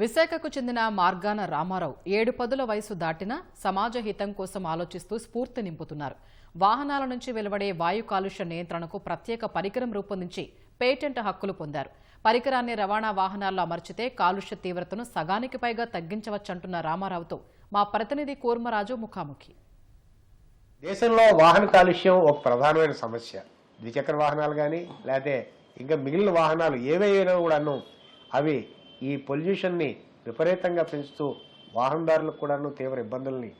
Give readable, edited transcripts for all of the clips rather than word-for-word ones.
విశాఖకు చెందిన మార్గాన రామారావు 7 పదుల వయసు దాటినా సమాజ హితం కోసం ఆలోచిస్తూ స్ఫూర్తి నింపుతున్నారు. వాహనాల నుంచి వెలువడే వాయు కాలుష్య నియంత్రణకు ప్రత్యేక పరికరం రూపొందించి పేటెంట్ హక్కులు పొందారు. పరికరాన్ని రవాణా వాహనాల్లో అమర్చితే కాలుష్య తీవ్రతను సగానికి పైగా తగ్గించవచ్చంటున్న రామారావుతో మా ప్రతినిధి కూర్మరాజు ముఖాముఖి. దేశంలో వాహన కాలుష్యం ఒక ప్రధానమైన సమస్య. ద్విచక్ర వాహనాలు కానీ లేకపోతే ఇంకా మిగిలిన వాహనాలు ఏవైనా కూడాను అవి ఈ పొల్యూషన్ని విపరీతంగా పెంచుతూ వాహనదారులకు కూడాను తీవ్ర ఇబ్బందుల్ని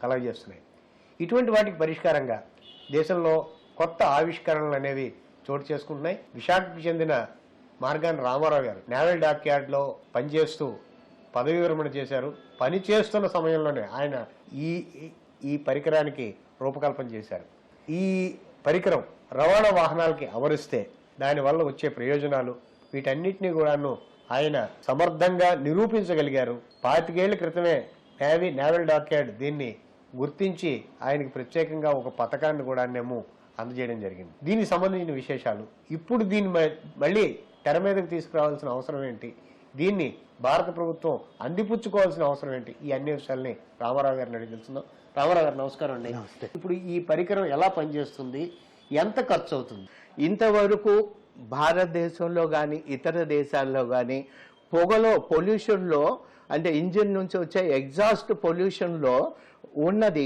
కలగజేస్తున్నాయి. ఇటువంటి వాటికి పరిష్కారంగా దేశంలో కొత్త ఆవిష్కరణలు అనేవి చోటు చేసుకుంటున్నాయి. విశాఖకు చెందిన మార్గాన రామారావు గారు నేవల్ డాక్ యార్డ్లో పనిచేస్తూ పదవి విరమణ చేశారు. పని చేస్తున్న సమయంలోనే ఆయన ఈ పరికరానికి రూపకల్పన చేశారు. ఈ పరికరం రవాణా వాహనాలకి అమరిస్తే దానివల్ల వచ్చే ప్రయోజనాలు వీటన్నిటినీ కూడాను ఆయన సమర్థంగా నిరూపించగలిగారు. 25 ఏళ్ల క్రితమే నేవల్ డాక్ యార్డ్ దీన్ని గుర్తించి ఆయనకి ప్రత్యేకంగా ఒక పథకాన్ని కూడా అందజేయడం జరిగింది. దీనికి సంబంధించిన విశేషాలు, ఇప్పుడు దీన్ని మళ్ళీ తెర మీదకి తీసుకురావాల్సిన అవసరం ఏంటి, దీన్ని భారత ప్రభుత్వం అందిపుచ్చుకోవాల్సిన అవసరం ఏంటి, ఈ అన్ని విషయాల్ని రామారావు గారిని అడిగి తెలుసుకుందాం. రామారావు గారు నమస్కారం అండి. ఇప్పుడు ఈ పరికరం ఎలా పనిచేస్తుంది, ఎంత ఖర్చు అవుతుంది? ఇంతవరకు భారతదేశంలో కానీ ఇతర దేశాల్లో కానీ పొల్యూషన్లో అంటే ఇంజిన్ నుంచి వచ్చే ఎగ్జాస్ట్ పొల్యూషన్లో ఉన్నది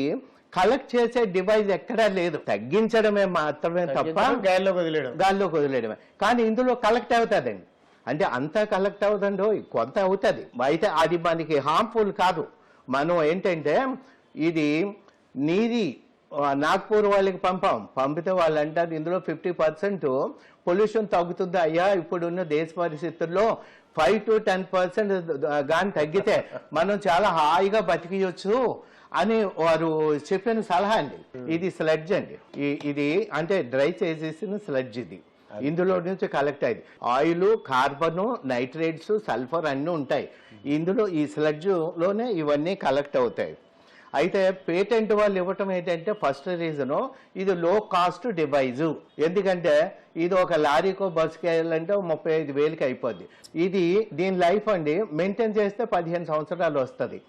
కలెక్ట్ చేసే డివైస్ ఎక్కడా లేదు. తగ్గించడమే మాత్రమే తప్ప గాల్లోకి వదిలేయడమే. కానీ ఇందులో కలెక్ట్ అవుతుందండి. అంటే అంతా కలెక్ట్ అవుతుందో కొంత అవుతుంది, అయితే అది మనకి హార్మ్ఫుల్ కాదు. మనం ఏంటంటే ఇది నీది నాగ్పూర్ వాళ్ళకి పంపితే వాళ్ళు అంటారు ఇందులో 50% పొల్యూషన్ తగ్గుతుంది అయ్యా, ఇప్పుడున్న దేశ పరిస్థితుల్లో 5 to 10% గాని తగ్గితే మనం చాలా హాయిగా బతికియొచ్చు అని వారు చెప్పిన సలహా అండి. ఇది స్లడ్జ్ అండి. ఇది అంటే డ్రై చేసేసిన స్లడ్జ్. ఇది ఇందులో నుంచి కలెక్ట్ అయింది. ఆయిల్, కార్బన్, నైట్రేట్స్, సల్ఫర్ అన్నీ ఉంటాయి ఇందులో. ఈ స్లడ్జ్ లోనే ఇవన్నీ కలెక్ట్ అవుతాయి. అయితే పేటెంట్ వాళ్ళు ఇవ్వటం ఏంటంటే ఫస్ట్ రీజను ఇది లో కాస్ట్ డివైజు. ఎందుకంటే ఇది ఒక లారీకో బస్కి వెళ్ళాలంటే 35,000కి అయిపోద్ది. దీని లైఫ్ అండి మెయింటైన్ చేస్తే 15 సంవత్సరాలు వస్తుంది.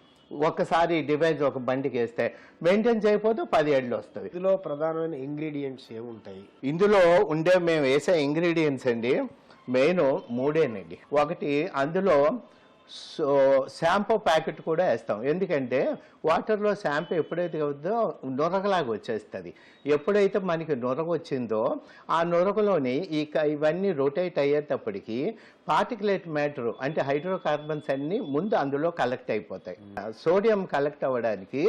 ఒక్కసారి డివైజ్ ఒక బండికి వేస్తే మెయింటైన్ చేయకపోతే 10 ఏళ్ళు వస్తుంది. ఇందులో ప్రధానమైన ఇంగ్రీడియంట్స్ ఏముంటాయి? ఇందులో మేము వేసే ఇంగ్రీడియంట్స్ అండి మెయిన్ 3 ఒకటి అందులో షాంపూ ప్యాకెట్ కూడా వేస్తాం. ఎందుకంటే వాటర్లో షాంపూ ఎప్పుడైతే అవుతుందో నొరగలాగా వచ్చేస్తుంది. ఎప్పుడైతే మనకి నొరగ వచ్చిందో ఆ నొరగలోని ఇవన్నీ రొటేట్ అయ్యేటప్పటికి పార్టికులేట్ మ్యాటర్ అంటే హైడ్రోకార్బన్స్ అన్నీ ముందు అందులో కలెక్ట్ అయిపోతాయి. సోడియం కలెక్ట్ అవ్వడానికి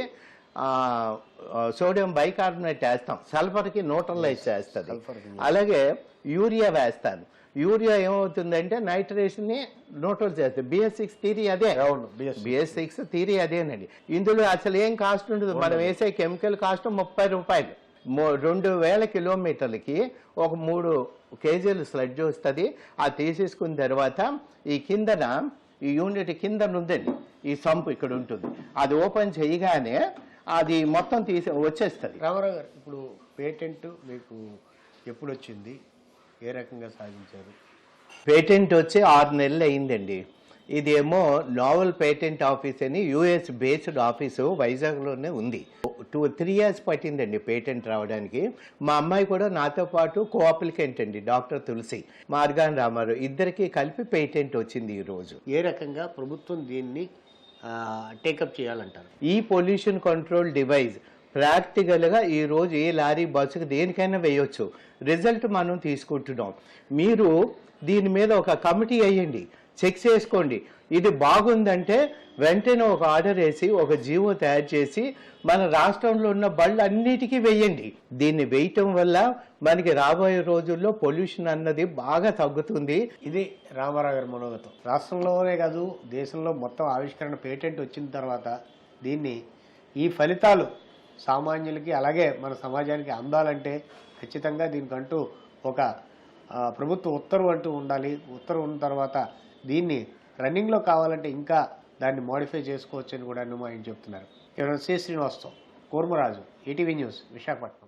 సోడియం బైకార్బోనేట్ వేస్తాం, సల్ఫర్కి న్యూట్రలైజ్ చేస్తుంది. అలాగే యూరియా వేస్తాను. యూరియా ఏమవుతుందంటే నైట్రేషన్ ని న్యూట్రల్ చేస్తుంది. BS6 థియరీ అదే. BS6 థియరీ అదేనండి. ఇందులో అసలు ఏం కాస్ట్ ఉండదు. మనం వేసే కెమికల్ కాస్ట్ 30 రూపాయలు. 2000 కిలోమీటర్లకి ఒక 3 కేజీలు స్లడ్జ్ వస్తుంది. అది తీసేసుకున్న తర్వాత ఈ కిందన ఈ యూనిట్ కింద ఉందండి, ఈ సంపు ఇక్కడ ఉంటుంది. అది ఓపెన్ చేయగానే అది మొత్తం వచ్చేస్తుంది. రామారావు గారు, ఇప్పుడు పేటెంట్ మీకు ఎప్పుడు వచ్చింది, ఏ రకంగా సాధించారు? పేటెంట్ వచ్చి 6 నెలలు అయిందండి. ఇదేమో నోవెల్ పేటెంట్ ఆఫీస్ అని US బేస్డ్ ఆఫీసు వైజాగ్లోనే ఉంది. 2-3 years పట్టిందండి పేటెంట్ రావడానికి. మా అమ్మాయి కూడా నాతో పాటు కో-అప్లికెంట్ అండి, డాక్టర్ తులసి. మార్గాన రామారావు ఇద్దరికి కలిపి పేటెంట్ వచ్చింది ఈరోజు. ఏ రకంగా ప్రభుత్వం దీన్ని టేకప్ చేయాలంటారు? ఈ పొల్యూషన్ కంట్రోల్ డివైస్ ప్రాక్టికల్గా ఈరోజు ఏ లారీ బస్సుకు దేనికైనా వేయొచ్చు. రిజల్ట్ మనం తీసుకుంటున్నాం. మీరు దీని మీద ఒక కమిటీ వేయండి, చెక్ చేసుకోండి. ఇది బాగుందంటే వెంటనే ఒక ఆర్డర్ వేసి ఒక జీవో తయారు చేసి మన రాష్ట్రంలో ఉన్న బళ్ళు అన్నిటికీ వేయండి. దీన్ని వేయటం వల్ల మనకి రాబోయే రోజుల్లో పొల్యూషన్ అన్నది బాగా తగ్గుతుంది. ఇది రామారావు గారి మనోగతం. రాష్ట్రంలోనే కాదు దేశంలో మొత్తం ఆవిష్కరణ పేటెంట్ వచ్చిన తర్వాత ఈ ఫలితాలు సామాన్యులకి అలాగే మన సమాజానికి అందాలంటే ఖచ్చితంగా దీనికంటూ ఒక ప్రభుత్వ ఉత్తర్వు అంటూ ఉండాలి. ఉత్తర్వు ఉన్న తర్వాత దీన్ని రన్నింగ్లో కావాలంటే ఇంకా దాన్ని మోడిఫై చేసుకోవచ్చు అని కూడా ఆయన చెప్తున్నారు. శ్రీనివాస్తో కూర్మరాజు, ETV న్యూస్, విశాఖపట్నం.